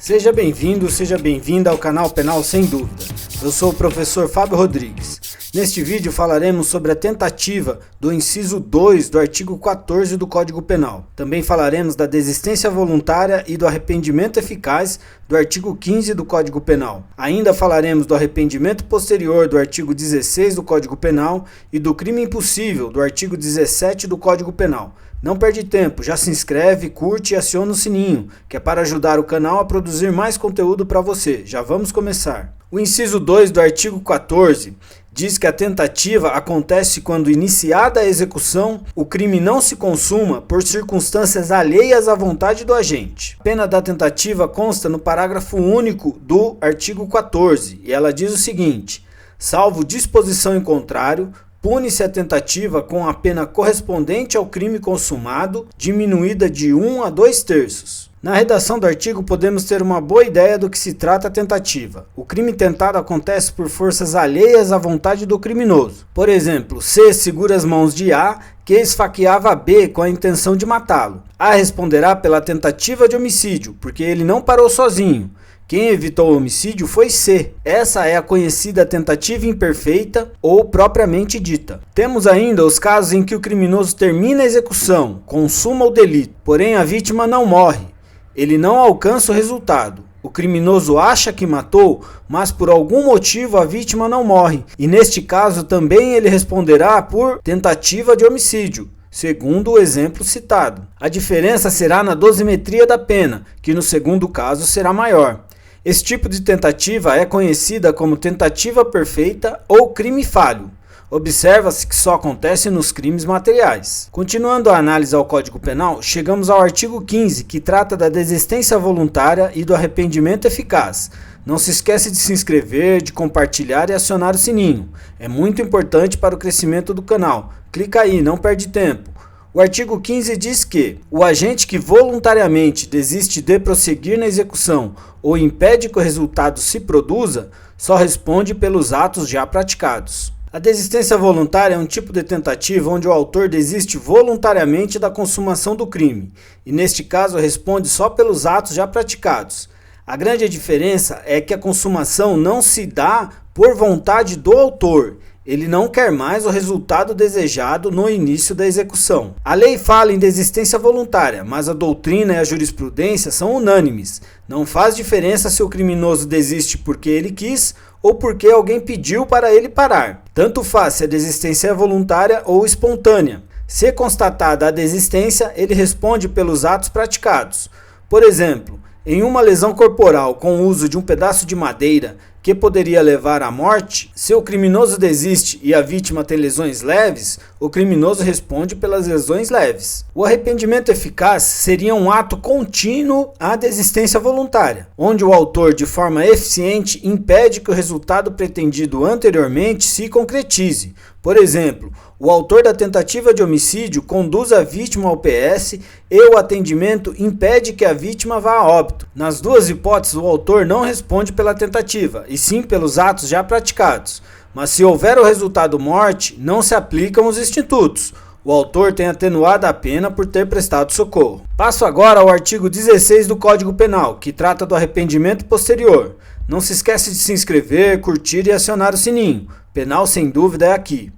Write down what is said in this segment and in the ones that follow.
Seja bem-vindo, seja bem-vinda ao canal Penal Sem Dúvida. Eu sou o professor Fábio Rodrigues. Neste vídeo falaremos sobre a tentativa do inciso 2 do artigo 14 do Código Penal. Também falaremos da desistência voluntária e do arrependimento eficaz do artigo 15 do Código Penal. Ainda falaremos do arrependimento posterior do artigo 16 do Código Penal e do crime impossível do artigo 17 do Código Penal. Não perde tempo, já se inscreve, curte e aciona o sininho, que é para ajudar o canal a produzir mais conteúdo para você. Já vamos começar. O inciso 2 do artigo 14 diz que a tentativa acontece quando, iniciada a execução, o crime não se consuma por circunstâncias alheias à vontade do agente. A pena da tentativa consta no parágrafo único do artigo 14, e ela diz o seguinte: salvo disposição em contrário, pune-se a tentativa com a pena correspondente ao crime consumado, diminuída de 1 a 2/3. Na redação do artigo podemos ter uma boa ideia do que se trata a tentativa. O crime tentado acontece por forças alheias à vontade do criminoso. Por exemplo, C segura as mãos de A, que esfaqueava B com a intenção de matá-lo. A responderá pela tentativa de homicídio, porque ele não parou sozinho. Quem evitou o homicídio foi C. Essa é a conhecida tentativa imperfeita ou propriamente dita. Temos ainda os casos em que o criminoso termina a execução, consuma o delito, porém a vítima não morre. Ele não alcança o resultado. O criminoso acha que matou, mas por algum motivo a vítima não morre. E neste caso também ele responderá por tentativa de homicídio, segundo o exemplo citado. A diferença será na dosimetria da pena, que no segundo caso será maior. Esse tipo de tentativa é conhecida como tentativa perfeita ou crime falho. Observa-se que só acontece nos crimes materiais. Continuando a análise ao Código Penal, chegamos ao artigo 15, que trata da desistência voluntária e do arrependimento eficaz. Não se esquece de se inscrever, de compartilhar e acionar o sininho. É muito importante para o crescimento do canal. Clica aí, não perde tempo. O artigo 15 diz que o agente que voluntariamente desiste de prosseguir na execução ou impede que o resultado se produza, só responde pelos atos já praticados. A desistência voluntária é um tipo de tentativa onde o autor desiste voluntariamente da consumação do crime, e neste caso responde só pelos atos já praticados. A grande diferença é que a consumação não se dá por vontade do autor. Ele não quer mais o resultado desejado no início da execução. A lei fala em desistência voluntária, mas a doutrina e a jurisprudência são unânimes. Não faz diferença se o criminoso desiste porque ele quis ou porque alguém pediu para ele parar. Tanto faz se a desistência é voluntária ou espontânea. Se constatada a desistência, ele responde pelos atos praticados. Por exemplo, em uma lesão corporal com o uso de um pedaço de madeira que poderia levar à morte, se o criminoso desiste e a vítima tem lesões leves, o criminoso responde pelas lesões leves. O arrependimento eficaz seria um ato contínuo à desistência voluntária, onde o autor, de forma eficiente, impede que o resultado pretendido anteriormente se concretize. Por exemplo, o autor da tentativa de homicídio conduz a vítima ao PS e o atendimento impede que a vítima vá a óbito. Nas duas hipóteses, o autor não responde pela tentativa, e sim pelos atos já praticados. Mas se houver o resultado morte, não se aplicam os institutos. O autor tem atenuado a pena por ter prestado socorro. Passo agora ao artigo 16 do Código Penal, que trata do arrependimento posterior. Não se esquece de se inscrever, curtir e acionar o sininho. Penal Sem Dúvida é aqui.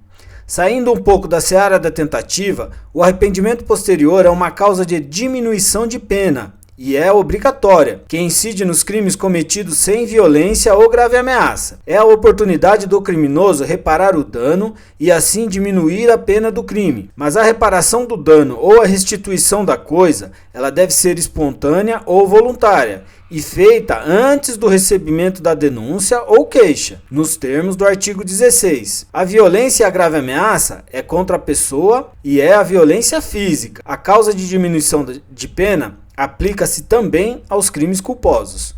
Saindo um pouco da seara da tentativa, o arrependimento posterior é uma causa de diminuição de pena e é obrigatória, que incide nos crimes cometidos sem violência ou grave ameaça. É a oportunidade do criminoso reparar o dano e assim diminuir a pena do crime. Mas a reparação do dano ou a restituição da coisa, ela deve ser espontânea ou voluntária e feita antes do recebimento da denúncia ou queixa, nos termos do artigo 16. A violência e a grave ameaça é contra a pessoa e é a violência física. A causa de diminuição de pena aplica-se também aos crimes culposos.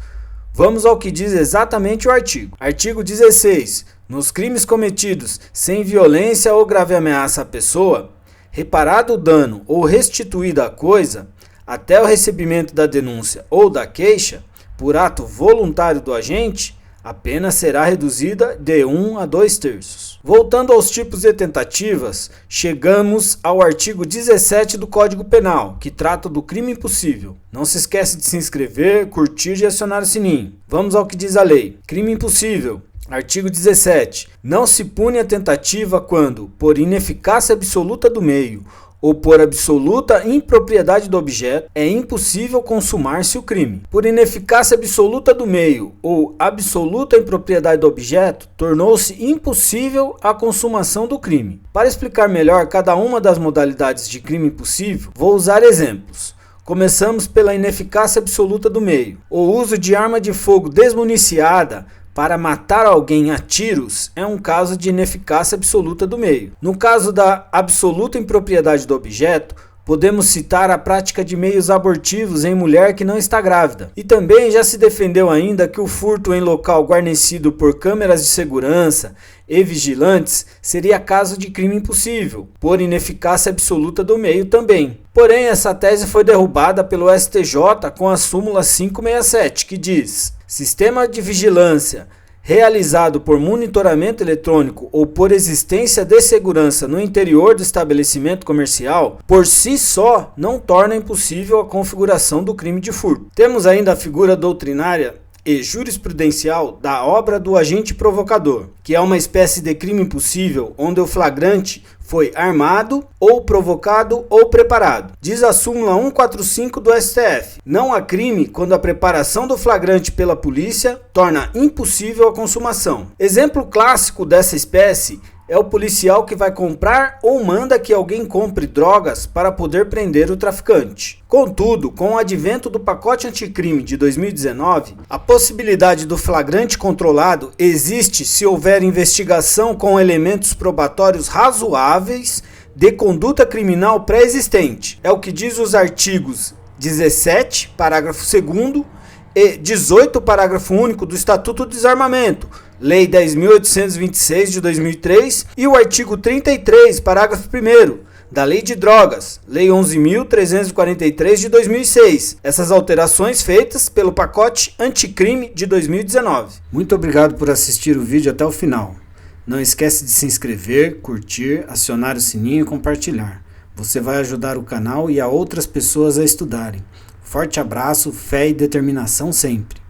Vamos ao que diz exatamente o artigo. Artigo 16. Nos crimes cometidos sem violência ou grave ameaça à pessoa, reparado o dano ou restituída a coisa, até o recebimento da denúncia ou da queixa, por ato voluntário do agente, A pena será reduzida de 1 a 2/3. Voltando aos tipos de tentativas, chegamos ao artigo 17 do Código Penal, que trata do crime impossível. Não se esquece de se inscrever, curtir e acionar o sininho. Vamos ao que diz a lei. Crime impossível. Artigo 17. Não se pune a tentativa quando, por ineficácia absoluta do meio, ou por absoluta impropriedade do objeto, é impossível consumar-se o crime. Por ineficácia absoluta do meio ou absoluta impropriedade do objeto, tornou-se impossível a consumação do crime. Para explicar melhor cada uma das modalidades de crime impossível, vou usar exemplos. Começamos pela ineficácia absoluta do meio. O uso de arma de fogo desmuniciada para matar alguém a tiros é um caso de ineficácia absoluta do meio. No caso da absoluta impropriedade do objeto, podemos citar a prática de meios abortivos em mulher que não está grávida. E também já se defendeu ainda que o furto em local guarnecido por câmeras de segurança e vigilantes seria caso de crime impossível, por ineficácia absoluta do meio também. Porém, essa tese foi derrubada pelo STJ com a súmula 567, que diz: sistema de vigilância realizado por monitoramento eletrônico ou por existência de segurança no interior do estabelecimento comercial, por si só, não torna impossível a configuração do crime de furto. Temos ainda a figura doutrinária e jurisprudencial da obra do agente provocador, que é uma espécie de crime impossível onde o flagrante foi armado, ou provocado, ou preparado. Diz a súmula 145 do STF. Não há crime quando a preparação do flagrante pela polícia torna impossível a consumação. Exemplo clássico dessa espécie é o policial que vai comprar ou manda que alguém compre drogas para poder prender o traficante. Contudo, com o advento do pacote anticrime de 2019, a possibilidade do flagrante controlado existe se houver investigação com elementos probatórios razoáveis de conduta criminal pré-existente. É o que diz os artigos 17, parágrafo 2º, e 18, parágrafo único do Estatuto do Desarmamento, Lei 10.826 de 2003, e o artigo 33, parágrafo 1º, da Lei de Drogas, Lei 11.343 de 2006. Essas alterações feitas pelo pacote anticrime de 2019. Muito obrigado por assistir o vídeo até o final. Não esquece de se inscrever, curtir, acionar o sininho e compartilhar. Você vai ajudar o canal e a outras pessoas a estudarem. Forte abraço, fé e determinação sempre.